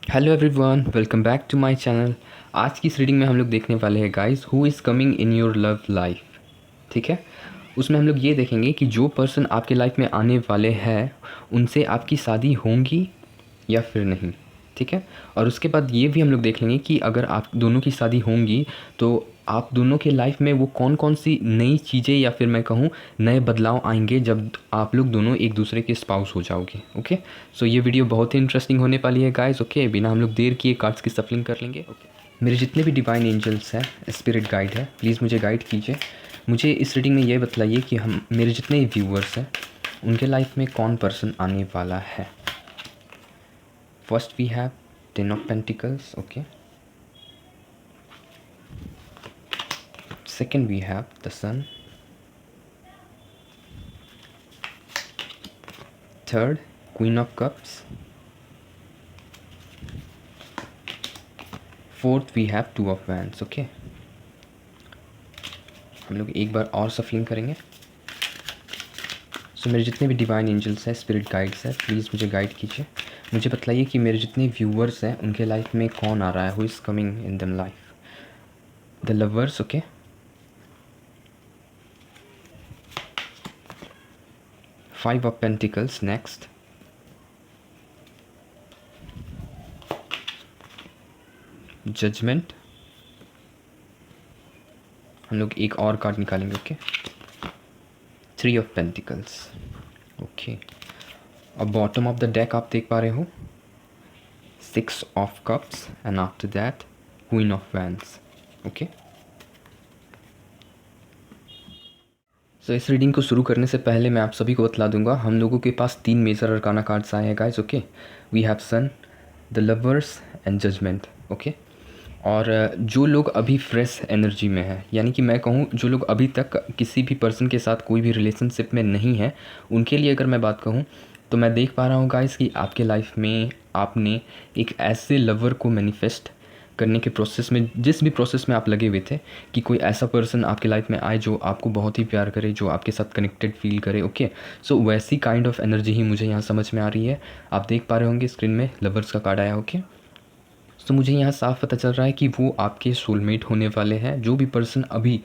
Hello everyone, welcome back to my channel. आज की इस रीडिंग में हम लोग देखने वाले हैं guys, who is coming in your love life. ठीक है, उसमें हम लोग ये देखेंगे कि जो पर्सन आपके लाइफ में आने वाले हैं उनसे आपकी शादी होंगी या फिर नहीं। ठीक है, और उसके बाद ये भी हम लोग देख लेंगे कि अगर आप दोनों की शादी होंगी तो आप दोनों के लाइफ में वो कौन कौन सी नई चीज़ें या फिर मैं कहूँ नए बदलाव आएंगे जब आप लोग दोनों एक दूसरे के स्पाउस हो जाओगे। ओके, सो ये वीडियो बहुत ही इंटरेस्टिंग होने वाली है गाइस। ओके, बिना हम लोग देर किए कार्ड्स की सफलिंग कर लेंगे। ओके, मेरे जितने भी डिवाइन एंजल्स हैं, स्पिरिट गाइड है, प्लीज़ मुझे गाइड कीजिए। मुझे इस रीडिंग में ये बतलाइए कि हम मेरे जितने व्यूअर्स हैं उनके लाइफ में कौन पर्सन आने वाला है। First we have 10 of Pentacles. Okay, second we have the Sun, third Queen of Cups, fourth we have Two of Wands. Okay, हम लोग एक बार और सफलिंग करेंगे। सो मेरे जितने भी डिवाइन एंजल्स हैं, स्पिरिट गाइड्स हैं, प्लीज़ मुझे गाइड कीजिए। मुझे बतलाइए कि मेरे जितने व्यूअर्स हैं उनके लाइफ में कौन आ रहा है, who is coming in them life. The lovers. Okay, five of pentacles next, judgement. हम लोग एक और कार्ड निकालेंगे। Okay, three of pentacles. Okay, और बॉटम ऑफ द डेक आप देख पा रहे हो, six of cups and after that queen of wands. Okay, so इस रीडिंग को शुरू करने से पहले मैं आप सभी को बतला दूंगा, हम लोगों के पास 3 मेजर अरकाना कार्ड्स आए हैं guys. Okay, we have sun, the lovers and judgement. Okay, और जो लोग अभी फ्रेश एनर्जी में है, यानी कि मैं कहूँ जो लोग अभी तक किसी भी पर्सन के साथ कोई भी रिलेशनशिप में नहीं है, उनके लिए अगर मैं बात कहूँ तो मैं देख पा रहा हूँ गाइस कि आपके लाइफ में आपने एक ऐसे लवर को मैनिफेस्ट करने के प्रोसेस में, जिस भी प्रोसेस में आप लगे हुए थे, कि कोई ऐसा पर्सन आपके लाइफ में आए जो आपको बहुत ही प्यार करे, जो आपके साथ कनेक्टेड फील करे। ओके, सो वैसी काइंड ऑफ एनर्जी ही मुझे यहाँ समझ में आ रही है। आप देख पा रहे होंगे स्क्रीन में लवर्स का कार्ड आया। ओके, तो मुझे यहाँ साफ पता चल रहा है कि वो आपके सोलमेट होने वाले हैं। जो भी पर्सन अभी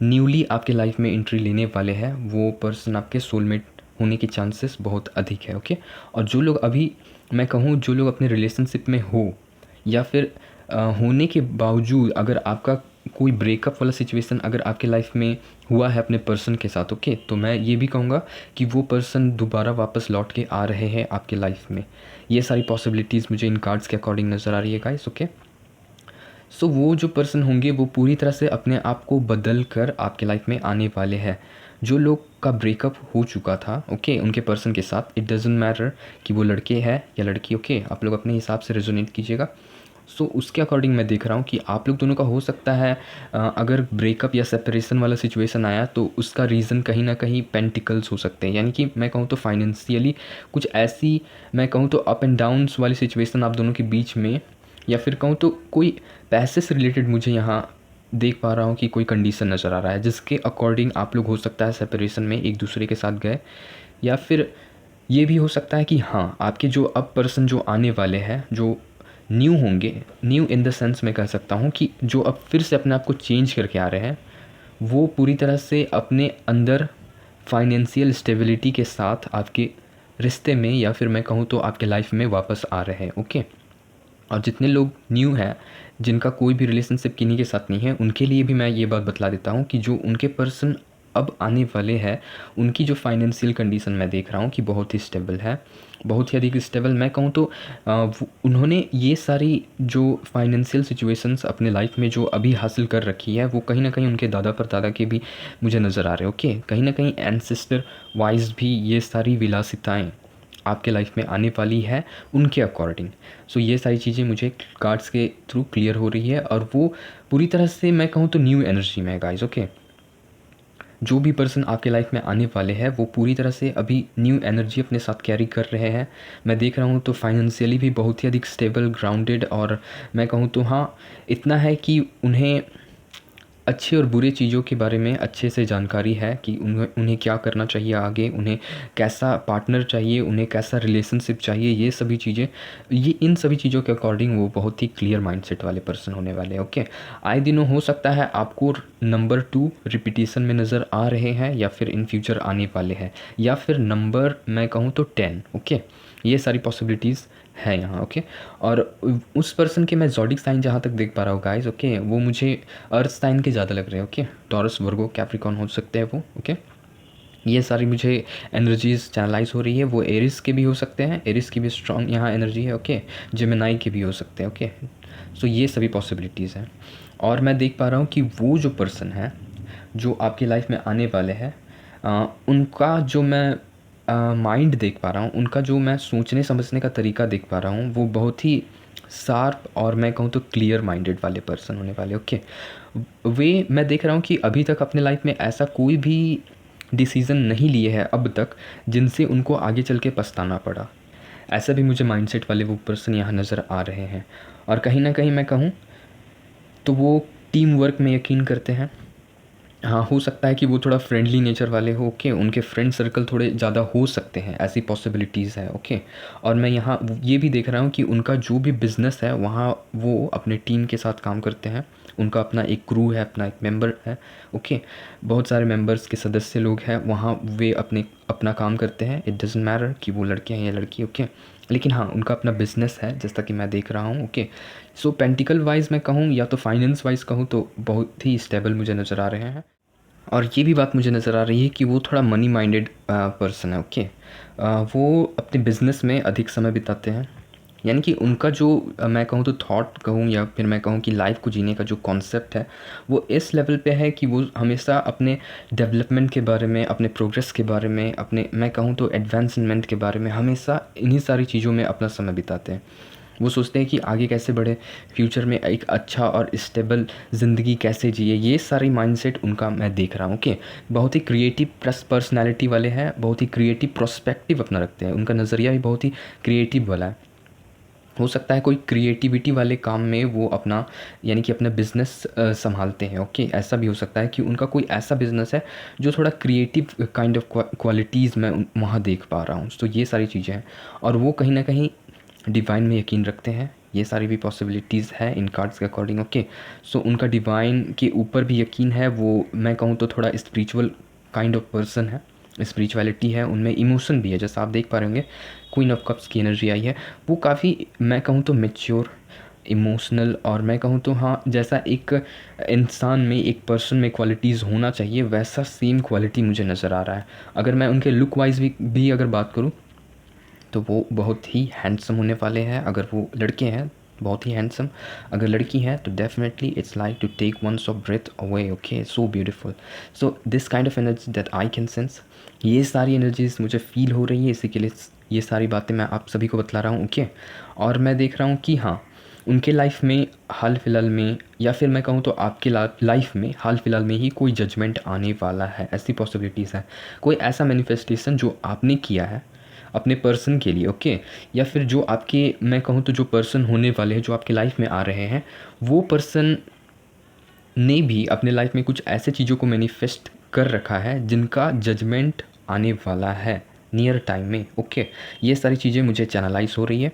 न्यूली आपके लाइफ में एंट्री लेने वाले हैं वो पर्सन आपके सोलमेट होने के चांसेस बहुत अधिक है। ओके, और जो लोग अभी मैं कहूँ जो लोग अपने रिलेशनशिप में हो या फिर होने के बावजूद अगर आपका कोई ब्रेकअप वाला सिचुएशन अगर आपके लाइफ में हुआ है अपने पर्सन के साथ, ओके, तो मैं ये भी कहूँगा कि वो पर्सन दोबारा वापस लौट के आ रहे हैं आपके लाइफ में। ये सारी पॉसिबिलिटीज़ मुझे इन कार्ड्स के अकॉर्डिंग नज़र आ रही है गाइस। ओके, सो वो जो पर्सन होंगे वो पूरी तरह से अपने आप को बदल कर आपके लाइफ में आने वाले हैं। जो लोग का ब्रेकअप हो चुका था, ओके, उनके पर्सन के साथ, इट डजेंट मैटर कि वो लड़के हैं या लड़की। ओके, आप लोग अपने हिसाब से रेजोनेट कीजिएगा। सो उसके अकॉर्डिंग मैं देख रहा हूँ कि आप लोग दोनों का हो सकता है अगर ब्रेकअप या सेपरेशन वाला सिचुएशन आया तो उसका रीज़न कहीं ना कहीं पेंटिकल्स हो सकते हैं, यानी कि मैं कहूँ तो फाइनेंशियली कुछ ऐसी, मैं कहूँ तो अप एंड डाउन्स वाली सिचुएशन आप दोनों के बीच में, या फिर कहूँ तो कोई पैसे से रिलेटेड मुझे यहाँ देख पा रहा हूँ कि कोई कंडीशन नज़र आ रहा है जिसके अकॉर्डिंग आप लोग हो सकता है सेपरेशन में एक दूसरे के साथ गए। या फिर ये भी हो सकता है कि हाँ, आपके जो अब पर्सन जो आने वाले हैं जो न्यू होंगे, न्यू इन द सेंस मैं कह सकता हूँ कि जो अब फिर से अपने आप को चेंज करके आ रहे हैं, वो पूरी तरह से अपने अंदर फाइनेंशियल स्टेबिलिटी के साथ आपके रिश्ते में या फिर मैं कहूँ तो आपके लाइफ में वापस आ रहे हैं। ओके, और जितने लोग न्यू हैं जिनका कोई भी रिलेशनशिप किन्हीं के साथ नहीं है, उनके लिए भी मैं ये बात बतला देता हूँ कि जो उनके पर्सन अब आने वाले हैं उनकी जो फाइनेंशियल कंडीशन मैं देख रहा हूँ कि बहुत ही स्टेबल है, बहुत ही अधिक स्टेबल। मैं कहूँ तो उन्होंने ये सारी जो फाइनेंशियल सिचुएशंस अपने लाइफ में जो अभी हासिल कर रखी है वो कहीं ना कहीं उनके दादा परदादा के भी मुझे नज़र आ रहे हैं। ओके, कहीं ना कहीं एंसेस्टर वाइज भी ये सारी विलासिताएँ आपके लाइफ में आने वाली है उनके अकॉर्डिंग। सो ये सारी चीज़ें मुझे कार्ड्स के थ्रू क्लियर हो रही है और वो पूरी तरह से मैं कहूँ तो न्यू एनर्जी में है गाइस। ओके, जो भी पर्सन आपके लाइफ में आने वाले हैं वो पूरी तरह से अभी न्यू एनर्जी अपने साथ कैरी कर रहे हैं। मैं देख रहा हूँ तो फाइनेंशियली भी बहुत ही अधिक स्टेबल, ग्राउंडेड, और मैं कहूँ तो हाँ, इतना है कि उन्हें अच्छे और बुरे चीज़ों के बारे में अच्छे से जानकारी है कि उन्हें क्या करना चाहिए आगे, उन्हें कैसा पार्टनर चाहिए, उन्हें कैसा रिलेशनशिप चाहिए, ये सभी चीज़ें, ये इन सभी चीज़ों के अकॉर्डिंग वो बहुत ही क्लियर माइंडसेट वाले पर्सन होने वाले हैं। ओके, आए दिनों हो सकता है आपको नंबर 2 रिपीटेशन में नज़र आ रहे हैं, या फिर इन फ्यूचर आने वाले हैं, या फिर नंबर मैं कहूँ तो 10। ओके, ये सारी पॉसिबिलिटीज़ है यहाँ। ओके, और उस पर्सन के मैं ज़ोडिक साइन जहाँ तक देख पा रहा हूँ गाइस, ओके, वो मुझे अर्थ साइन के ज़्यादा लग रहे हैं। ओके, टॉरस, वर्गो, कैप्रिकॉर्न हो सकते हैं वो। ओके, ये सारी मुझे एनर्जीज चैनलाइज हो रही है। वो एरिस के भी हो सकते हैं, एरिस की भी स्ट्रॉन्ग यहाँ एनर्जी है। ओके, जेमिनाई के भी हो सकते हैं। ओके, सो ये सभी पॉसिबिलिटीज़ हैं। और मैं देख पा रहा हूँ कि वो जो पर्सन है जो आपकी लाइफ में आने वाले हैं, उनका जो मैं माइंड देख पा रहा हूँ, उनका जो मैं सोचने समझने का तरीका देख पा रहा हूँ, वो बहुत ही शार्प और मैं कहूँ तो क्लियर माइंडेड वाले पर्सन होने वाले। ओके, वे मैं देख रहा हूँ कि अभी तक अपने लाइफ में ऐसा कोई भी डिसीज़न नहीं लिए है अब तक जिनसे उनको आगे चल के पछताना पड़ा। ऐसा भी मुझे माइंडसेट वाले वो पर्सन यहाँ नज़र आ रहे हैं। और कहीं ना कहीं मैं कहूँ तो वो टीम वर्क में यकीन करते हैं। हाँ, हो सकता है कि वो थोड़ा फ्रेंडली नेचर वाले हो। ओके, उनके फ्रेंड सर्कल थोड़े ज़्यादा हो सकते हैं, ऐसी पॉसिबिलिटीज़ है। ओके, और मैं यहाँ ये भी देख रहा हूँ कि उनका जो भी बिज़नेस है वहाँ वो अपने टीम के साथ काम करते हैं। उनका अपना एक क्रू है, अपना एक मेंबर है। ओके, बहुत सारे मेंबर्स के सदस्य लोग हैं वहाँ, वे अपना काम करते हैं। इट डजंट मैटर कि वो लड़के हैं या लड़की। ओके, लेकिन हाँ, उनका अपना बिज़नेस है जैसा कि मैं देख रहा हूँ। ओके, सो पेंटिकल वाइज मैं कहूँ या तो फाइनेंस वाइज कहूँ तो बहुत ही स्टेबल मुझे नज़र आ रहे हैं। और ये भी बात मुझे नज़र आ रही है कि वो थोड़ा मनी माइंडेड पर्सन है। ओके, वो अपने बिज़नेस में अधिक समय बिताते हैं। यानी कि उनका जो मैं कहूँ तो थॉट कहूँ या फिर मैं कहूँ कि लाइफ को जीने का जो कॉन्सेप्ट है वो इस लेवल पे है कि वो हमेशा अपने डेवलपमेंट के बारे में, अपने प्रोग्रेस के बारे में, अपने मैं कहूँ तो एडवांसमेंट के बारे में हमेशा इन्हीं सारी चीज़ों में अपना समय बिताते हैं। वो सोचते हैं कि आगे कैसे बढ़े, फ्यूचर में एक अच्छा और स्टेबल ज़िंदगी कैसे जिए, ये सारी माइंडसेट उनका मैं देख रहा हूँ। ओके, बहुत ही क्रिएटिव प्लस पर्सनालिटी वाले हैं, बहुत ही क्रिएटिव प्रोस्पेक्टिव अपना रखते हैं, उनका नज़रिया भी बहुत ही क्रिएटिव वाला है। हो सकता है कोई क्रिएटिविटी वाले काम में वो अपना यानी कि अपना बिज़नेस संभालते हैं। ओके, ऐसा भी हो सकता है कि उनका कोई ऐसा बिज़नेस है जो थोड़ा क्रिएटिव काइंड ऑफ क्वालिटीज़ मैं वहाँ देख पा रहा हूँ। तो ये सारी चीज़ें हैं और वो कहीं ना कहीं डिवाइन में यकीन रखते हैं। ये सारी भी पॉसिबिलिटीज़ है इन कार्ड्स के अकॉर्डिंग। ओके, सो उनका डिवाइन के ऊपर भी यकीन है। वो मैं कहूँ तो थोड़ा स्पिरिचुअल काइंड ऑफ पर्सन है, स्पिरिचुअलिटी है उनमें, इमोशन भी है। जैसा आप देख पा रहे होंगे क्वीन ऑफ कप्स की एनर्जी आई है, वो काफ़ी मैं कहूँ तो मैच्योर, इमोशनल और मैं कहूँ तो हाँ, जैसा एक इंसान में, एक पर्सन में क्वालिटीज़ होना चाहिए वैसा सेम क्वालिटी मुझे नज़र आ रहा है। अगर मैं उनके लुक वाइज भी अगर बात करूँ तो वो बहुत ही हैंडसम होने वाले हैं। अगर वो लड़के हैं बहुत ही हैंडसम, अगर लड़की है तो definitely it's like to take one's of breath away. Okay, so beautiful. So this kind of energy that I can sense, ये सारी एनर्जीज मुझे फील हो रही है, इसी के लिए ये सारी बातें मैं आप सभी को बतला रहा हूँ। ओके, और मैं देख रहा हूँ कि हाँ, उनके लाइफ में हाल फिलहाल में या फिर मैं कहूँ तो आपके लाइफ में हाल फिलहाल में ही कोई जजमेंट आने वाला है, ऐसी पॉसिबिलिटीज़ है। कोई ऐसा मैनिफेस्टेशन जो आपने किया है अपने पर्सन के लिए। ओके, या फिर जो आपके मैं कहूँ तो जो पर्सन होने वाले हैं जो आपके लाइफ में आ रहे हैं, वो पर्सन ने भी अपने लाइफ में कुछ ऐसे चीज़ों को मैनिफेस्ट कर रखा है जिनका जजमेंट आने वाला है नियर टाइम में। ओके, ये सारी चीज़ें मुझे चैनलाइज हो रही है।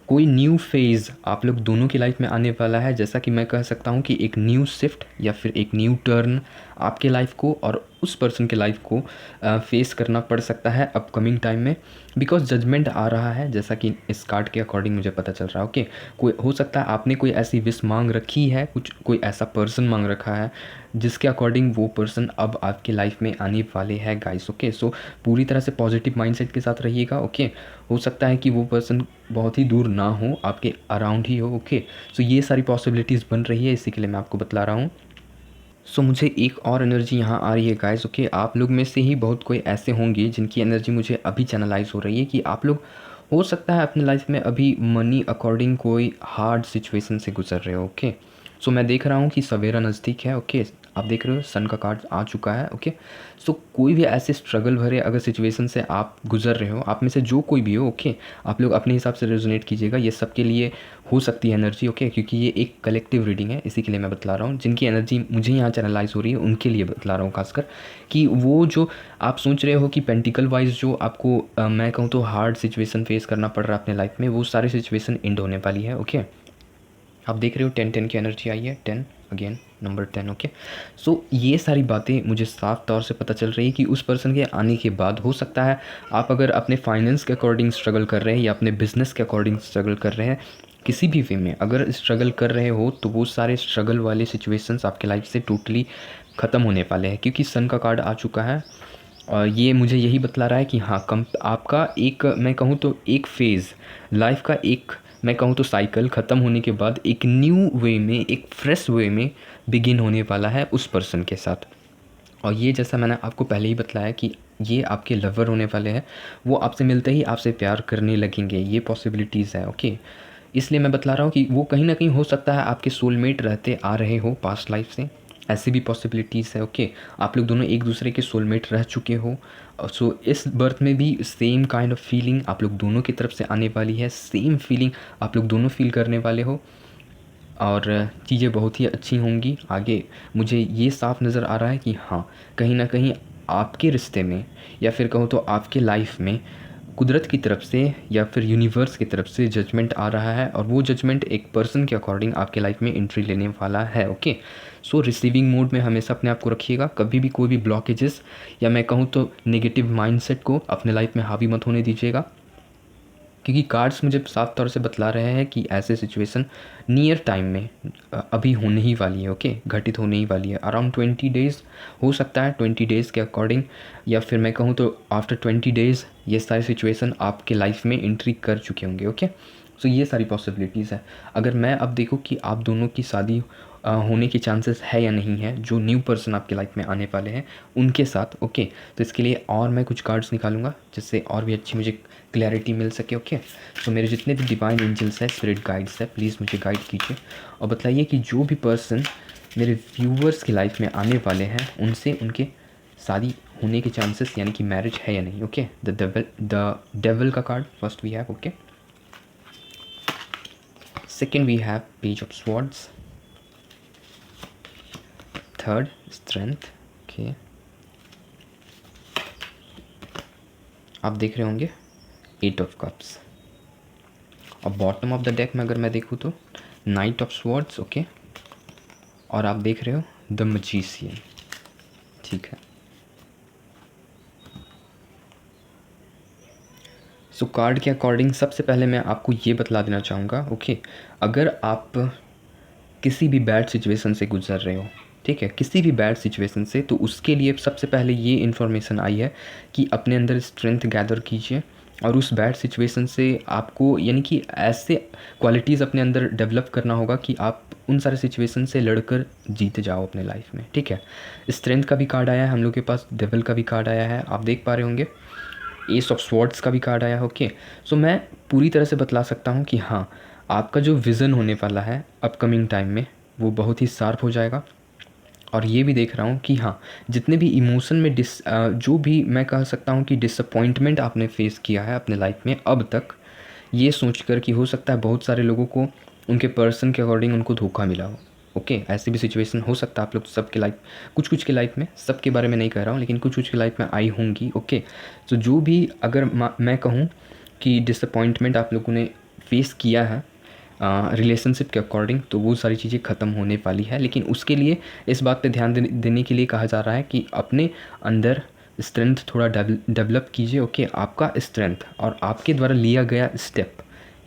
कोई न्यू फेज़ आप लोग दोनों की लाइफ में आने वाला है, जैसा कि मैं कह सकता हूँ कि एक न्यू शिफ्ट या फिर एक न्यू टर्न आपके लाइफ को और उस पर्सन के लाइफ को फेस करना पड़ सकता है अपकमिंग टाइम में, बिकॉज जजमेंट आ रहा है जैसा कि इस कार्ड के अकॉर्डिंग मुझे पता चल रहा है। ओके, कोई हो सकता है आपने कोई ऐसी विश मांग रखी है, कोई ऐसा पर्सन मांग रखा है जिसके अकॉर्डिंग वो पर्सन अब आपके लाइफ में आने वाले हैं गाइस। ओके, सो पूरी तरह से पॉजिटिव माइंडसेट के साथ रहिएगा। ओके, हो सकता है कि वो पर्सन बहुत ही दूर ना हो, आपके अराउंड ही हो। ओके, सो ये सारी पॉसिबिलिटीज़ बन रही है, इसी के लिए मैं आपको बतला रहा हूँ। सो मुझे एक और एनर्जी यहाँ आ रही है गाइस। ओके, आप लोग में से ही बहुत कोई ऐसे होंगे जिनकी एनर्जी मुझे अभी चैनलाइज हो रही है कि आप लोग हो सकता है अपने लाइफ में अभी मनी अकॉर्डिंग कोई हार्ड सिचुएशन से गुजर रहे हो। ओके, सो मैं देख रहा हूँ कि सवेरा नज़दीक है। ओके, आप देख रहे हो सन का कार्ड आ चुका है। ओके, सो कोई भी ऐसे स्ट्रगल भरे अगर सिचुएशन से आप गुजर रहे हो, आप में से जो कोई भी हो, ओके, आप लोग अपने हिसाब से रेजोनेट कीजिएगा। ये सबके लिए हो सकती है एनर्जी, ओके, क्योंकि ये एक कलेक्टिव रीडिंग है, इसी के लिए मैं बतला रहा हूँ। जिनकी एनर्जी मुझे यहाँ चैनलाइज हो रही है उनके लिए बतला रहा हूँ खासकर, कि वो जो आप सोच रहे हो कि पेंटिकल वाइज जो आपको मैं कहूँ तो हार्ड सिचुएशन फेस करना पड़ रहा है अपने लाइफ में, वो सारी सिचुएशन एंड होने वाली है। ओके, आप देख रहे हो 10 की एनर्जी आई है, 10 अगेन नंबर 10। ओके, सो ये सारी बातें मुझे साफ तौर से पता चल रही है कि उस पर्सन के आने के बाद हो सकता है आप अगर अपने फाइनेंस के अकॉर्डिंग स्ट्रगल कर रहे हैं या अपने बिजनेस के अकॉर्डिंग स्ट्रगल कर रहे हैं, किसी भी वे में अगर स्ट्रगल कर रहे हो तो वो सारे स्ट्रगल वाले सिचुएशंस आपके लाइफ से टोटली ख़त्म होने वाले हैं, क्योंकि सन का कार्ड आ चुका है। और ये मुझे यही बतला रहा है कि हाँ, कम आपका एक मैं कहूँ तो एक फ़ेज़ लाइफ का, एक मैं कहूँ तो साइकिल ख़त्म होने के बाद एक न्यू वे में, एक फ्रेश वे में बिगिन होने वाला है उस पर्सन के साथ। और ये जैसा मैंने आपको पहले ही बतलाया कि ये आपके लवर होने वाले हैं, वो आपसे मिलते ही आपसे प्यार करने लगेंगे, ये पॉसिबिलिटीज़ है। ओके, इसलिए मैं बतला रहा हूँ कि वो कहीं ना कहीं हो सकता है आपके सोलमेट रहते आ रहे हो पास्ट लाइफ से, ऐसी भी पॉसिबिलिटीज़ है। ओके, आप लोग दोनों एक दूसरे के सोलमेट रह चुके हो, सो इस बर्थ में भी सेम काइंड ऑफ फीलिंग आप लोग दोनों की तरफ से आने वाली है, सेम फीलिंग आप लोग दोनों फील करने वाले हो, और चीज़ें बहुत ही अच्छी होंगी आगे। मुझे ये साफ नज़र आ रहा है कि हाँ, कहीं ना कहीं आपके रिश्ते में या फिर कहूँ तो आपके लाइफ में कुदरत की तरफ से या फिर यूनिवर्स की तरफ से जजमेंट आ रहा है, और वो जजमेंट एक पर्सन के अकॉर्डिंग आपके लाइफ में एंट्री लेने वाला है। ओके, सो रिसीविंग मोड में हमेशा अपने आप को रखिएगा, कभी भी कोई भी ब्लॉकेजेस या मैं कहूँ तो नेगेटिव माइंडसेट को अपने लाइफ में हावी मत होने दीजिएगा, क्योंकि कार्ड्स मुझे साफ तौर से बतला रहे हैं कि ऐसे सिचुएशन नियर टाइम में अभी होने ही वाली है। ओके, घटित होने ही वाली है, अराउंड 20 डेज़ हो सकता है, 20 डेज़ के अकॉर्डिंग, या फिर मैं कहूँ तो आफ्टर 20 डेज़ ये सारी सिचुएशन आपके लाइफ में एंट्री कर चुके होंगे। ओके, सो ये सारी पॉसिबिलिटीज़ है। अगर मैं अब देखूँ कि आप दोनों की शादी होने के चांसेस है या नहीं है, जो न्यू पर्सन आपके लाइफ में आने वाले हैं उनके साथ, ओके, तो इसके लिए और मैं कुछ कार्ड्स निकालूंगा जिससे और भी अच्छी मुझे क्लैरिटी मिल सके। ओके, तो मेरे जितने भी डिवाइन एंजल्स हैं, स्पिरिट गाइड्स हैं, प्लीज़ मुझे गाइड कीजिए और बताइए कि जो भी पर्सन मेरे व्यूवर्स की लाइफ में आने वाले हैं उनसे उनके शादी होने के चांसेस यानी कि मैरिज है या नहीं। ओके, द डेविल का card first we have. Okay, second we have page of swords, third strength. Okay, आप देख रहे होंगे 8 ऑफ कप्स, और बॉटम ऑफ द डेक में अगर मैं देखूँ तो नाइट ऑफ स्वॉर्ड्स। ओके, और आप देख रहे हो द मैजिशियन। ठीक है, सो कार्ड के अकॉर्डिंग सबसे पहले मैं आपको ये बतला देना चाहूँगा, ओके, अगर आप किसी भी बैड सिचुएशन से गुजर रहे हो, ठीक है, किसी भी बैड सिचुएशन से, तो उसके लिए सबसे पहले ये इन्फॉर्मेशन आई है कि अपने अंदर स्ट्रेंथ गैदर कीजिए, और उस बैड सिचुएशन से आपको यानी कि ऐसे क्वालिटीज़ अपने अंदर डेवलप करना होगा कि आप उन सारे सिचुएशन से लड़कर जीत जाओ अपने लाइफ में। ठीक है, स्ट्रेंथ का भी कार्ड आया है हम लोग के पास, डेविल का भी कार्ड आया है, आप देख पा रहे होंगे, एस ऑफ स्वॉर्ड्स का भी कार्ड आया है। ओके, सो मैं पूरी तरह से बतला सकता हूँ कि हाँ, आपका जो विज़न होने वाला है अपकमिंग टाइम में वो बहुत ही शार्प हो जाएगा। और ये भी देख रहा हूँ कि हाँ, जितने भी इमोशन में जो भी मैं कह सकता हूँ कि डिसअपॉइंटमेंट आपने फेस किया है अपने लाइफ में अब तक, ये सोच कर कि हो सकता है बहुत सारे लोगों को उनके पर्सन के अकॉर्डिंग उनको धोखा मिला हो। ओके, ऐसी भी सिचुएशन हो सकता है आप लोग सबके लाइफ, कुछ कुछ के लाइफ में, सबके बारे में नहीं कह रहा हूँ लेकिन कुछ कुछ के लाइफ में आई होंगी। ओके, तो जो भी अगर मैं कहूँ कि डिसअपॉइंटमेंट आप लोगों ने फेस किया है रिलेशनशिप के अकॉर्डिंग, तो वो सारी चीज़ें ख़त्म होने वाली है। लेकिन उसके लिए इस बात पे ध्यान देने के लिए कहा जा रहा है कि अपने अंदर स्ट्रेंथ थोड़ा डेवलप कीजिए। ओके, आपका स्ट्रेंथ और आपके द्वारा लिया गया स्टेप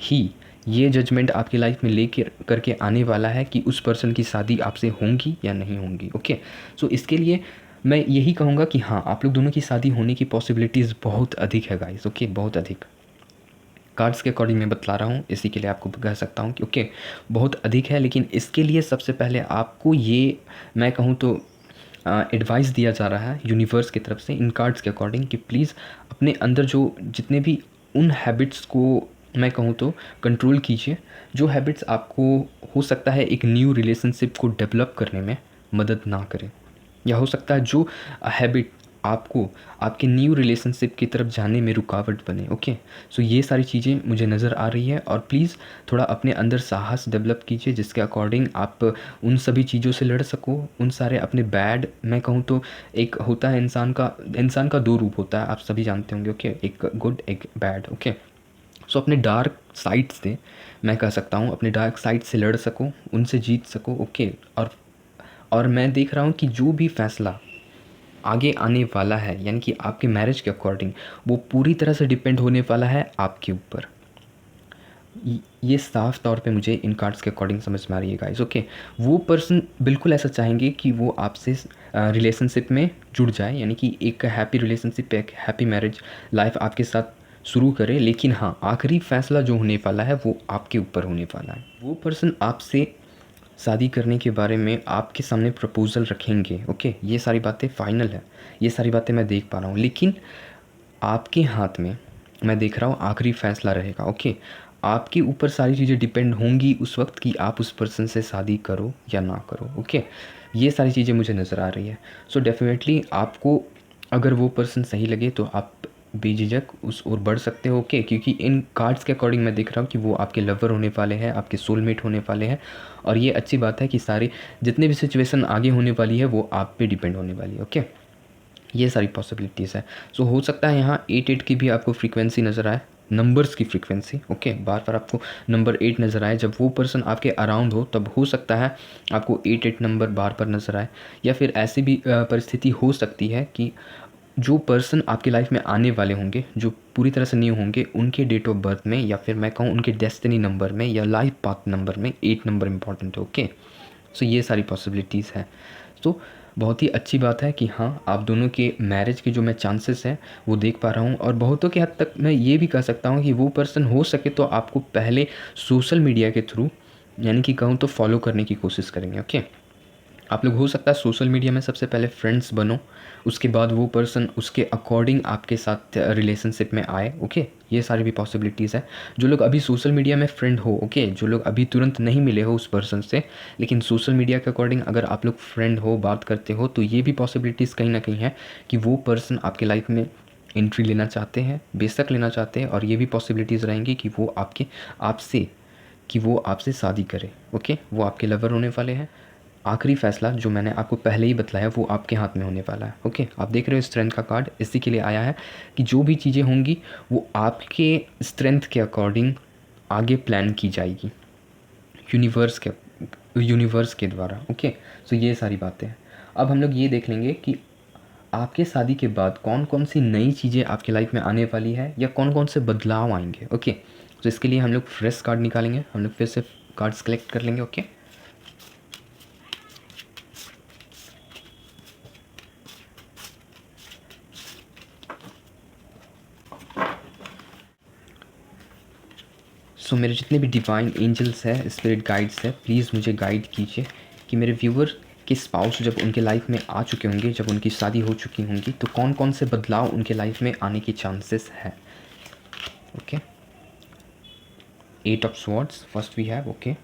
ही ये जजमेंट आपकी लाइफ में लेके करके आने वाला है कि उस पर्सन की शादी आपसे होंगी या नहीं होंगी। ओके, सो इसके लिए मैं यही कहूँगा कि हाँ, आप लोग दोनों की शादी होने की पॉसिबिलिटीज़ बहुत अधिक है गाइस। ओके, बहुत अधिक, कार्ड्स के अकॉर्डिंग मैं बतला रहा हूँ, इसी के लिए आपको कह सकता हूँ कि ओके बहुत अधिक है। लेकिन इसके लिए सबसे पहले आपको ये मैं कहूँ तो एडवाइस दिया जा रहा है यूनिवर्स की तरफ से इन कार्ड्स के अकॉर्डिंग कि प्लीज़ अपने अंदर जो जितने भी उन हैबिट्स को मैं कहूँ तो कंट्रोल कीजिए, जो हैबिट्स आपको हो सकता है एक न्यू रिलेशनशिप को डेवलप करने में मदद ना करें, या हो सकता है जो हैबिट आपको आपके न्यू रिलेशनशिप की तरफ जाने में रुकावट बने। ओके, सो ये सारी चीज़ें मुझे नज़र आ रही है, और प्लीज़ थोड़ा अपने अंदर साहस डेवलप कीजिए जिसके अकॉर्डिंग आप उन सभी चीज़ों से लड़ सको। उन सारे अपने बैड, मैं कहूँ तो एक होता है इंसान का दो रूप होता है, आप सभी जानते होंगे। ओके, एक गुड एक बैड। ओके, सो अपने डार्क साइड से, मैं कह सकता हूँ अपने डार्क साइड से लड़ सको, उनसे जीत सको। ओके, और मैं देख रहा हूँ कि जो भी फैसला आगे आने वाला है, यानी कि आपके मैरिज के अकॉर्डिंग, वो पूरी तरह से डिपेंड होने वाला है आपके ऊपर। ये साफ तौर पे मुझे इन कार्ड्स के अकॉर्डिंग समझ में आ रही है गाइस। ओके, वो पर्सन बिल्कुल ऐसा चाहेंगे कि वो आपसे रिलेशनशिप में जुड़ जाए, यानी कि एक हैप्पी रिलेशनशिप, एक हैप्पी मैरिज लाइफ आपके साथ शुरू करे। लेकिन हाँ, आखिरी फैसला जो होने वाला है वो आपके ऊपर होने वाला है। वो पर्सन आपसे शादी करने के बारे में आपके सामने प्रपोज़ल रखेंगे। ओके, ये सारी बातें फाइनल है, ये सारी बातें मैं देख पा रहा हूँ, लेकिन आपके हाथ में मैं देख रहा हूँ आखिरी फ़ैसला रहेगा। ओके, आपके ऊपर सारी चीज़ें डिपेंड होंगी उस वक्त कि आप उस पर्सन से शादी करो या ना करो। ओके, ये सारी चीज़ें मुझे नज़र आ रही है। सो डेफिनेटली आपको अगर वो पर्सन सही लगे तो आप बेझिझक उस ओर बढ़ सकते हो। ओके, क्योंकि इन कार्ड्स के अकॉर्डिंग मैं देख रहा हूँ कि वो आपके लवर होने वाले हैं, आपके सोलमेट होने वाले हैं, और ये अच्छी बात है कि सारी जितने भी सिचुएशन आगे होने वाली है वो आप पे डिपेंड होने वाली है। ओके, ये सारी पॉसिबिलिटीज़ है। सो हो सकता है यहाँ 8 की भी आपको फ्रीक्वेंसी नज़र आए, नंबर्स की फ्रीक्वेंसी। ओके, बार बार आपको नंबर 8 नज़र आए, जब वो पर्सन आपके अराउंड हो तब हो सकता है आपको 8 नंबर बार बार नज़र आए। या फिर ऐसी भी परिस्थिति हो सकती है कि जो पर्सन आपकी लाइफ में आने वाले होंगे, जो पूरी तरह से न्यू होंगे, उनके डेट ऑफ बर्थ में, या फिर मैं कहूँ उनके डेस्टिनी नंबर में या लाइफ पाथ नंबर में 8 नंबर इंपॉर्टेंट है। ओके, सो ये सारी पॉसिबिलिटीज़ हैं। तो बहुत ही अच्छी बात है कि हाँ, आप दोनों के मैरिज के जो मैं चांसेस हैं वो देख पा रहा हूँ, और बहुतों के हद तक मैं ये भी कह सकता हूँ कि वो पर्सन हो सके तो आपको पहले सोशल मीडिया के थ्रू, यानी कि कहूँ तो फॉलो करने की कोशिश करेंगे। ओके, आप लोग हो सकता है सोशल मीडिया में सबसे पहले फ्रेंड्स बनो, उसके बाद वो पर्सन उसके अकॉर्डिंग आपके साथ रिलेशनशिप में आए। ओके, ये सारी भी पॉसिबिलिटीज़ है। जो लोग अभी सोशल मीडिया में फ्रेंड हो, ओके, जो लोग अभी तुरंत नहीं मिले हो उस पर्सन से, लेकिन सोशल मीडिया के अकॉर्डिंग अगर आप लोग फ्रेंड हो, बात करते हो, तो ये भी पॉसिबिलिटीज़ कहीं ना कहीं है कि वो पर्सन आपके लाइफ में एंट्री लेना चाहते हैं, बेशक लेना चाहते हैं, और ये भी पॉसिबिलिटीज़ रहेंगी कि वो आपसे शादी करे। ओके, वो आपके लवर होने वाले हैं। आखिरी फैसला जो मैंने आपको पहले ही बताया वो आपके हाथ में होने वाला है। ओके, आप देख रहे हो स्ट्रेंथ का कार्ड इसी के लिए आया है कि जो भी चीज़ें होंगी वो आपके स्ट्रेंथ के अकॉर्डिंग आगे प्लान की जाएगी यूनिवर्स के द्वारा। ओके, सो ये सारी बातें हैं। अब हम लोग ये देख लेंगे कि आपके शादी के बाद कौन कौन सी नई चीज़ें आपकी लाइफ में आने वाली है, या कौन कौन से बदलाव आएंगे। ओके, तो इसके लिए हम लोग फ्रेश कार्ड निकालेंगे, हम लोग फिर से कार्ड्स कलेक्ट कर लेंगे। ओके, सो मेरे जितने भी डिवाइन एंजल्स है, स्पिरिट गाइड्स है, प्लीज़ मुझे गाइड कीजिए कि मेरे व्यूवर के स्पाउस जब उनके लाइफ में आ चुके होंगे, जब उनकी शादी हो चुकी होंगी, तो कौन कौन से बदलाव उनके लाइफ में आने के चांसेस है। Okay, 8 of swords first we have. Okay,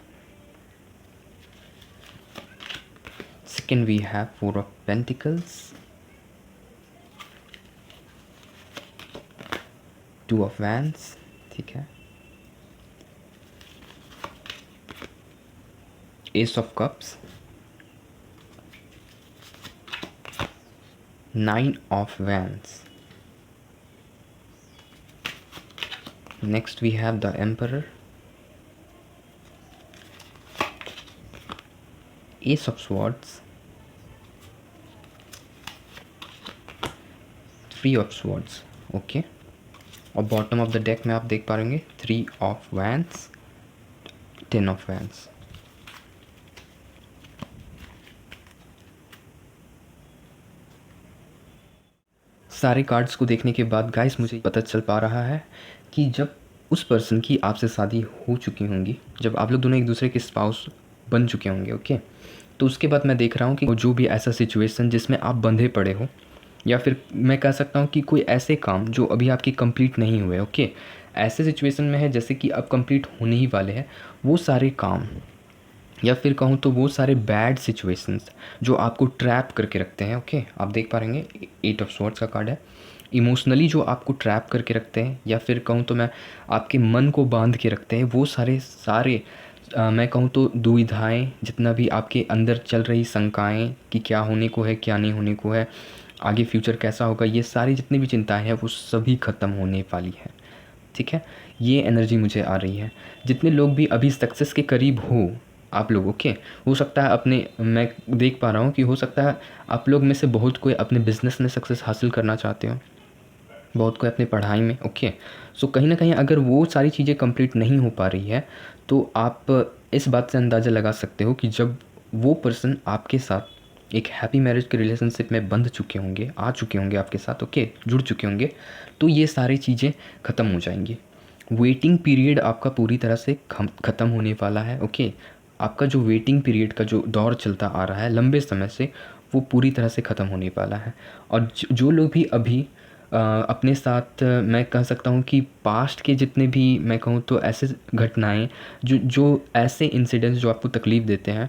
second we have 4 of pentacles, 2 of wands, ठीक है, ace of cups, 9 of wands, next we have the emperor, ace of swords, 3 of swords। Okay, और bottom of the deck में आप देख पा रहे 3 of wands, 10 of wands. सारे cards को देखने के बाद गाइस मुझे पता चल पा रहा है कि जब उस पर्सन की आपसे शादी हो चुकी होंगी, जब आप लोग दोनों एक दूसरे के स्पाउस बन चुके होंगे। ओके, तो उसके बाद मैं देख रहा हूँ कि जो भी ऐसा सिचुएशन जिसमें आप बंधे पड़े हो, या फिर मैं कह सकता हूँ कि कोई ऐसे काम जो अभी आपके कंप्लीट नहीं हुए, ओके, ऐसे सिचुएशन में है जैसे कि अब कंप्लीट होने ही वाले हैं, वो सारे काम या फिर कहूँ तो वो सारे बैड सिचुएशंस जो आपको ट्रैप करके रखते हैं। ओके, आप देख पा रहेंगे 8 ऑफ स्वॉर्ड्स का कार्ड है। इमोशनली जो आपको ट्रैप करके रखते हैं, या फिर कहूँ तो मैं आपके मन को बांध के रखते हैं, वो सारे मैं कहूँ तो दुविधाएं, जितना भी आपके अंदर चल रही शंकाएं कि क्या होने को है, क्या नहीं होने को है, आगे फ्यूचर कैसा होगा, ये सारी जितनी भी चिंताएं हैं वो सभी ख़त्म होने वाली है। ठीक है, ये एनर्जी मुझे आ रही है। जितने लोग भी अभी सक्सेस के करीब हो आप लोग, ओके, हो सकता है अपने, मैं देख पा रहा हूँ कि हो सकता है आप लोग में से बहुत कोई अपने बिजनेस में सक्सेस हासिल करना चाहते हो, बहुत कोई अपनी पढ़ाई में। ओके, सो कहीं ना कहीं अगर वो सारी चीज़ें कंप्लीट नहीं हो पा रही है तो आप इस बात से अंदाज़ा लगा सकते हो कि जब वो पर्सन आपके साथ एक हैप्पी मैरिज के रिलेशनशिप में बंध चुके होंगे, आ चुके होंगे आपके साथ, ओके, जुड़ चुके होंगे, तो ये सारी चीज़ें ख़त्म हो जाएंगी। वेटिंग पीरियड आपका पूरी तरह से ख़त्म होने वाला है। ओके, आपका जो वेटिंग पीरियड का जो दौर चलता आ रहा है लंबे समय से, वो पूरी तरह से ख़त्म होने वाला है। और जो लोग भी अभी अपने साथ मैं कह सकता हूँ कि पास्ट के जितने भी, मैं कहूँ तो ऐसे घटनाएं, जो ऐसे इंसिडेंट्स जो आपको तकलीफ़ देते हैं,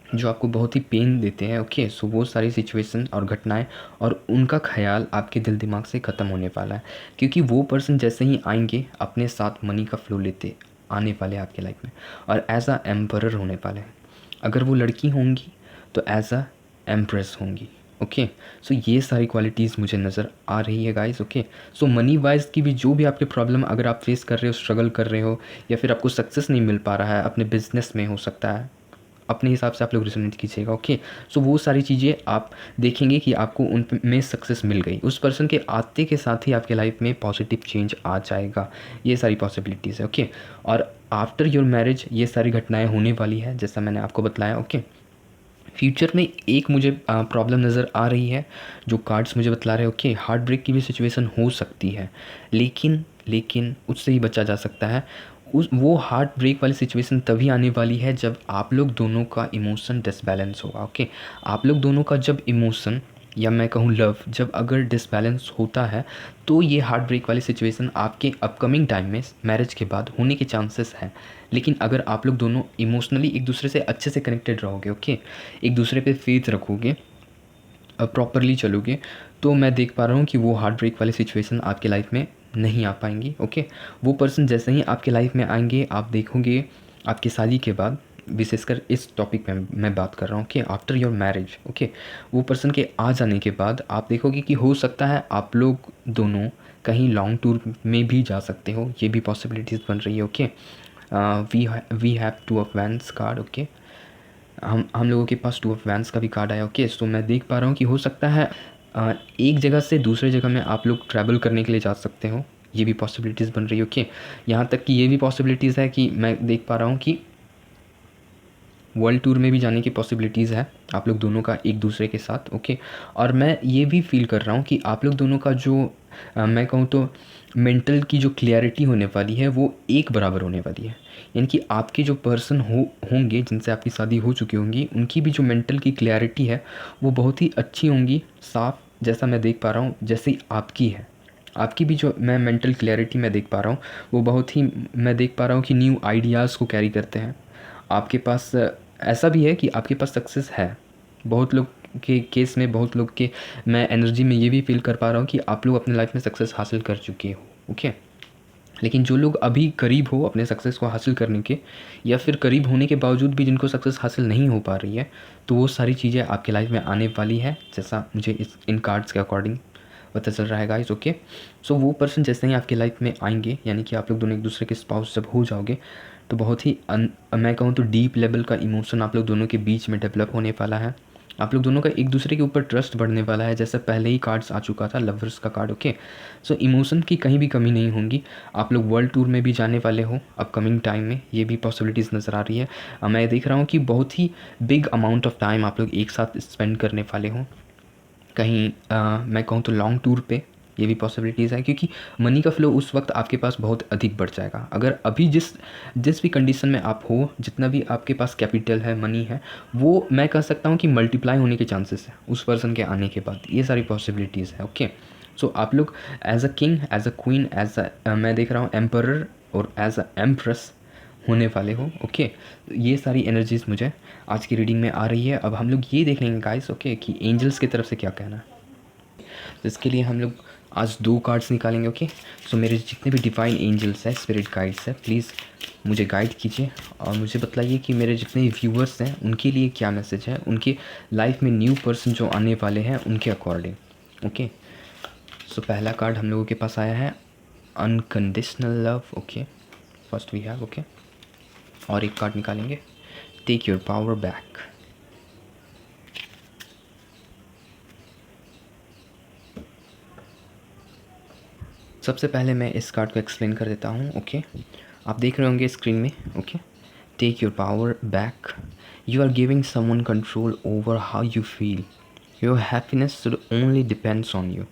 जो आपको बहुत ही पेन देते हैं, ओके, सो वो सारी सिचुएशन और घटनाएं और उनका ख्याल आपके दिल दिमाग से ख़त्म होने वाला है। क्योंकि वो पर्सन जैसे ही आएंगे अपने साथ मनी का फ्लो लेते आने वाले आपके लाइफ में, और एज अ एम्परर होने वाले हैं। अगर वो लड़की होंगी तो एज अ एम्प्रेस होंगी। ओके, सो ये सारी क्वालिटीज़ मुझे नज़र आ रही है गाइस। ओके, सो मनी वाइज की भी जो भी आपके प्रॉब्लम अगर आप फेस कर रहे हो, स्ट्रगल कर रहे हो, या फिर आपको सक्सेस नहीं मिल पा रहा है अपने बिजनेस में, हो सकता है अपने हिसाब से आप लोग रिजोनेट कीजिएगा। ओके, सो वो सारी चीज़ें आप देखेंगे कि आपको उन में सक्सेस मिल गई, उस पर्सन के आते के साथ ही आपके लाइफ में पॉजिटिव चेंज आ जाएगा। ये सारी पॉसिबिलिटीज़ है। ओके, और आफ्टर योर मैरिज ये सारी घटनाएं होने वाली है जैसा मैंने आपको बताया। ओके, फ्यूचर में एक मुझे प्रॉब्लम नज़र आ रही है जो कार्ड्स मुझे बतला रहे हैं। ओके, हार्ट ब्रेक की भी सिचुएशन हो सकती है, लेकिन उससे ही बचा जा सकता है। वो हार्ट ब्रेक वाली सिचुएशन तभी आने वाली है जब आप लोग दोनों का इमोशन डिसबैलेंस होगा। ओके, आप लोग दोनों का जब इमोशन, या मैं कहूँ लव, जब अगर डिसबैलेंस होता है तो ये हार्ट ब्रेक वाली सिचुएशन आपके अपकमिंग टाइम में मैरिज के बाद होने के चांसेस हैं। लेकिन अगर आप लोग दोनों इमोशनली एक दूसरे से अच्छे से कनेक्टेड रहोगे, ओके, एक दूसरे पे फेथ रखोगे, प्रॉपरली चलोगे, तो मैं देख पा रहा हूँ कि वो हार्ट ब्रेक वाली सिचुएशन आपके लाइफ में नहीं आ पाएंगी। ओके, वो पर्सन जैसे ही आपके लाइफ में आएंगे आप देखोगे आपकी शादी के बाद, विशेषकर इस टॉपिक में मैं बात कर रहा हूँ कि आफ्टर योर मैरिज, ओके, वो पर्सन के आ जाने के बाद आप देखोगे कि हो सकता है आप लोग दोनों कहीं लॉन्ग टूर में भी जा सकते हो, ये भी पॉसिबिलिटीज़ बन रही है। Okay, we have 2 of wands card. Okay, हम लोगों के पास 2 ऑफ वैंस का भी कार्ड आया। ओके, सो मैं देख पा रहा हूँ कि हो सकता है एक जगह से दूसरे जगह में आप लोग ट्रैवल करने के लिए जा सकते हो, ये भी पॉसिबिलिटीज़ बन रही है। ओके, यहाँ तक कि ये भी पॉसिबिलिटीज़ है कि मैं देख पा रहा हूँ कि वर्ल्ड टूर में भी जाने की पॉसिबिलिटीज़ है आप लोग दोनों का एक दूसरे के साथ। ओके, और मैं ये भी फील कर रहा हूँ कि आप लोग दोनों का जो मैं कहूँ तो मेंटल की जो क्लियरिटी होने वाली है वो एक बराबर होने वाली है। यानी कि आपके जो पर्सन होंगे जिनसे आपकी शादी हो चुकी होंगी, उनकी भी जो मेंटल की क्लियरिटी है वो बहुत ही अच्छी होंगी, साफ, जैसा मैं देख पा रहा हूँ जैसे ही आपकी है। आपकी भी जो मैं मेंटल क्लियरिटी मैं देख पा रहा हूँ वो बहुत ही, मैं देख पा रहा हूँ कि न्यू आइडियाज़ को कैरी करते हैं आपके पास। ऐसा भी है कि आपके पास सक्सेस है। बहुत लोग के केस में, बहुत लोग के मैं एनर्जी में ये भी फील कर पा रहा हूँ कि आप लोग अपने लाइफ में सक्सेस हासिल कर चुके हो। ओके, लेकिन जो लोग अभी करीब हो अपने सक्सेस को हासिल करने के, या फिर करीब होने के बावजूद भी जिनको सक्सेस हासिल नहीं हो पा रही है, तो वो सारी चीज़ें आपके लाइफ में आने वाली है जैसा मुझे इन कार्ड्स के अकॉर्डिंग पता चल रहा है गाइस। ओके, सो वो पर्सन जैसे ही आपके लाइफ में आएंगे, यानी कि आप लोग दोनों एक दूसरे के स्पाउस जब हो जाओगे, तो बहुत ही मैं कहूँ तो डीप लेवल का इमोशन आप लोग दोनों के बीच में डेवलप होने वाला है। आप लोग दोनों का एक दूसरे के ऊपर ट्रस्ट बढ़ने वाला है, जैसा पहले ही कार्ड्स आ चुका था, लवर्स का कार्ड। ओके, सो इमोशन की कहीं भी कमी नहीं होगी। आप लोग वर्ल्ड टूर में भी जाने वाले हो अपकमिंग टाइम में, ये भी पॉसिबिलिटीज़ नज़र आ रही है। मैं देख रहा हूँ कि बहुत ही बिग अमाउंट ऑफ टाइम आप लोग एक साथ स्पेंड करने वाले हो कहीं, मैं कहूँ तो लॉन्ग टूर पे, ये भी पॉसिबिलिटीज़ है। क्योंकि मनी का फ्लो उस वक्त आपके पास बहुत अधिक बढ़ जाएगा। अगर अभी जिस भी कंडीशन में आप हो, जितना भी आपके पास कैपिटल है, मनी है, वो मैं कह सकता हूँ कि मल्टीप्लाई होने के चांसेस है उस पर्सन के आने के बाद। ये सारी पॉसिबिलिटीज़ है। ओके, सो आप लोग as a king, as a queen, मैं देख रहा हूँ एम्परर और एज अ एम्प्रेस होने वाले हो। ओके, ये सारी एनर्जीज़ मुझे आज की रीडिंग में आ रही है। अब हम लोग ये देख लेंगे गाइस, ओके, कि एंजल्स की तरफ से क्या कहना है। तो इसके लिए हम लोग आज 2 कार्ड्स निकालेंगे। ओके, सो मेरे जितने भी डिवाइन एंजल्स हैं, स्पिरिट गाइड्स हैं, प्लीज़ मुझे गाइड कीजिए और मुझे बतलाइए कि मेरे जितने व्यूअर्स हैं उनके लिए क्या मैसेज है, उनके लाइफ में न्यू पर्सन जो आने वाले हैं उनके अकॉर्डिंग। ओके, सो पहला कार्ड हम लोगों के पास आया है unconditional love. Okay, first we have, okay, और एक कार्ड निकालेंगे, टेक योर पावर बैक। सबसे पहले मैं इस कार्ड को एक्सप्लेन कर देता हूँ। ओके, आप देख रहे होंगे स्क्रीन में। Okay, take your power back, you are giving someone control over how you feel, your happiness should only depends on you.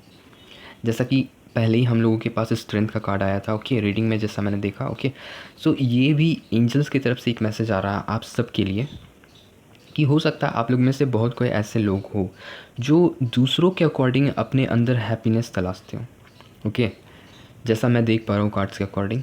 जैसा कि पहले ही हम लोगों के पास स्ट्रेंथ का कार्ड आया था। ओके, रीडिंग में जैसा मैंने देखा। ओके, सो ये भी एंजल्स की तरफ से एक मैसेज आ रहा है आप सब के लिए कि हो सकता है आप लोग में से बहुत कोई ऐसे लोग हो जो दूसरों के अकॉर्डिंग अपने अंदर हैप्पीनेस तलाशते हो। ओके, जैसा मैं देख पा रहा हूँ कार्ड्स के अकॉर्डिंग।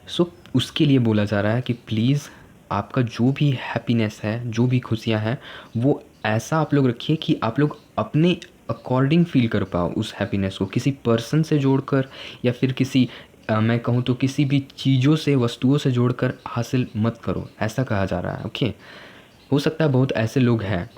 सो उसके लिए बोला जा रहा है कि प्लीज़ आपका जो भी हैप्पीनेस है, जो भी खुशियाँ हैं, वो ऐसा आप लोग रखिए कि आप लोग अपने अकॉर्डिंग फ़ील कर पाओ उस हैप्पीनेस को, किसी पर्सन से जोड़कर या फिर किसी मैं कहूँ तो किसी भी चीज़ों से, वस्तुओं से जोड़कर हासिल मत करो, ऐसा कहा जा रहा है। ओके, हो सकता है बहुत ऐसे लोग हैं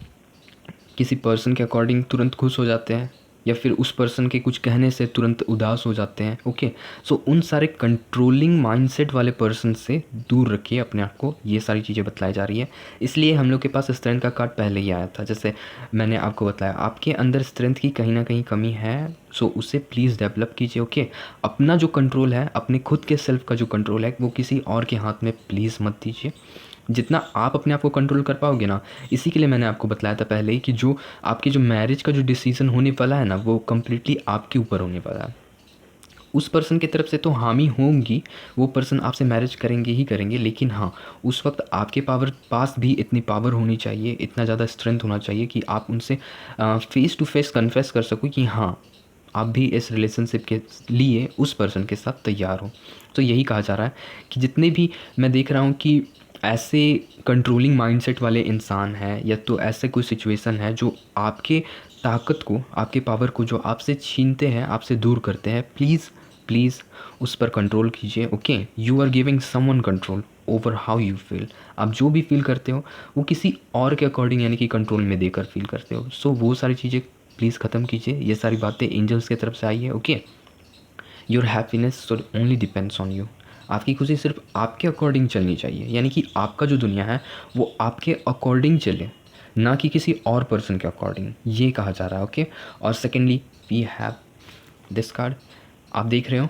किसी पर्सन के अकॉर्डिंग तुरंत खुश हो जाते हैं या फिर उस पर्सन के कुछ कहने से तुरंत उदास हो जाते हैं। ओके, सो उन सारे कंट्रोलिंग माइंडसेट वाले पर्सन से दूर रखिए अपने आप को, ये सारी चीज़ें बतलाई जा रही है। इसलिए हम लोग के पास स्ट्रेंथ का कार्ड पहले ही आया था। जैसे मैंने आपको बताया आपके अंदर स्ट्रेंथ की कहीं ना कहीं कमी है, सो उसे प्लीज़ डेवलप कीजिए। ओके, अपना जो कंट्रोल है, अपने खुद के सेल्फ का जो कंट्रोल है, वो किसी और के हाथ में प्लीज़ मत दीजिए। जितना आप अपने आप को कंट्रोल कर पाओगे ना, इसी के लिए मैंने आपको बताया था पहले ही कि जो आपकी जो मैरिज का जो डिसीज़न होने वाला है ना, वो कम्प्लीटली आपके ऊपर होने वाला है। उस पर्सन की तरफ से तो हामी होंगी, वो पर्सन आपसे मैरिज करेंगे ही करेंगे, लेकिन हाँ, उस वक्त आपके पास भी इतनी पावर होनी चाहिए, इतना ज़्यादा स्ट्रेंथ होना चाहिए कि आप उनसे फेस टू फेस कन्फेस कर सको कि हाँ, आप भी इस रिलेशनशिप के लिए उस पर्सन के साथ तैयार हो। तो यही कहा जा रहा है कि जितने भी मैं देख रहा हूँ कि ऐसे कंट्रोलिंग माइंडसेट वाले इंसान हैं या तो ऐसे कोई सिचुएशन है जो आपके ताकत को, आपके पावर को जो आपसे छीनते हैं, आपसे दूर करते हैं, प्लीज़ उस पर कंट्रोल कीजिए। Okay, you are giving someone control over how you feel. आप जो भी फील करते हो वो किसी और के अकॉर्डिंग यानी कि कंट्रोल में देकर फील करते हो। सो वो सारी चीज़ें प्लीज़ ख़त्म कीजिए। ये सारी बातें एंजल्स की तरफ से आई है। Okay, your happiness should only depends on you. आपकी खुशी सिर्फ आपके अकॉर्डिंग चलनी चाहिए, यानी कि आपका जो दुनिया है वो आपके अकॉर्डिंग चले, ना कि किसी और पर्सन के अकॉर्डिंग, ये कहा जा रहा है। ओके, और secondly we have this card, आप देख रहे हो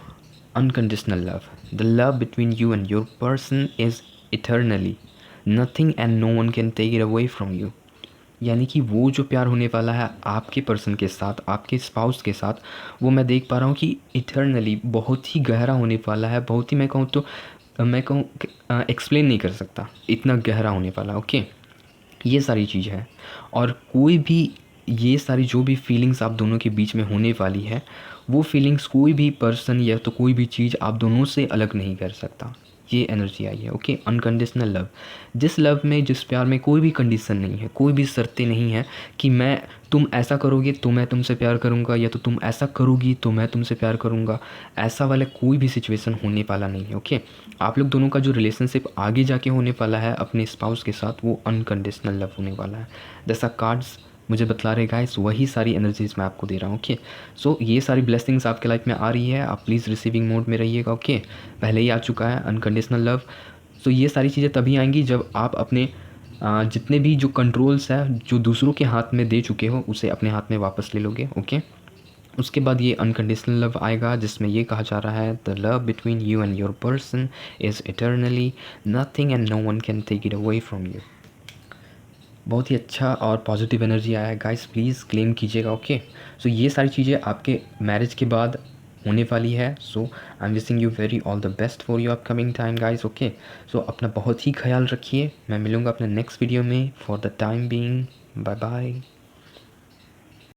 unconditional love, the love between you and your person is eternally, nothing and no one can take it away from you. यानी कि वो जो प्यार होने वाला है आपके पर्सन के साथ, आपके स्पाउस के साथ, वो मैं देख पा रहा हूँ कि इटर्नली बहुत ही गहरा होने वाला है। बहुत ही मैं कहूँ तो एक्सप्लेन नहीं कर सकता, इतना गहरा होने वाला। ओके, ये सारी चीज़ है। और कोई भी ये सारी जो भी फीलिंग्स आप दोनों के बीच में होने वाली है, वो फीलिंग्स कोई भी पर्सन या तो कोई भी चीज़ आप दोनों से अलग नहीं कर सकता। ये एनर्जी आई है। ओके, अनकंडीशनल लव, जिस लव में, जिस प्यार में कोई भी कंडीशन नहीं है, कोई भी शर्तें नहीं है कि मैं तुम ऐसा करोगे तो मैं तुमसे प्यार करूँगा या तो तुम ऐसा करोगी तो मैं तुमसे प्यार करूँगा, ऐसा वाला कोई भी सिचुएशन होने वाला नहीं है। ओके, आप लोग दोनों का जो रिलेशनशिप आगे जाके होने वाला है अपने स्पाउस के साथ, वो अनकंडीशनल लव होने वाला है। जैसा कार्ड्स मुझे बतला रहे गाइस, वही सारी एनर्जीज़ मैं आपको दे रहा हूँ। ओके, सो ये सारी ब्लेसिंग्स आपके लाइफ में आ रही है, आप प्लीज़ रिसीविंग मोड में रहिएगा। ओके, पहले ही आ चुका है अनकंडीशनल लव। सो ये सारी चीज़ें तभी आएंगी जब आप अपने जितने भी जो कंट्रोल्स है जो दूसरों के हाथ में दे चुके हो, उसे अपने हाथ में वापस ले लोगे। ओके, उसके बाद ये अनकंडीशनल लव आएगा जिसमें ये कहा जा रहा है the love between you and your person is eternally, nothing and no one can take it away from you. बहुत ही अच्छा और पॉजिटिव एनर्जी आया है गाइस, प्लीज़ क्लेम कीजिएगा। ओके, सो ये सारी चीज़ें आपके मैरिज के बाद होने वाली है। So I am wishing you very all the best for your upcoming time guys. Okay, so अपना बहुत ही ख्याल रखिए। मैं मिलूँगा अपने नेक्स्ट वीडियो में। For the time being, bye bye.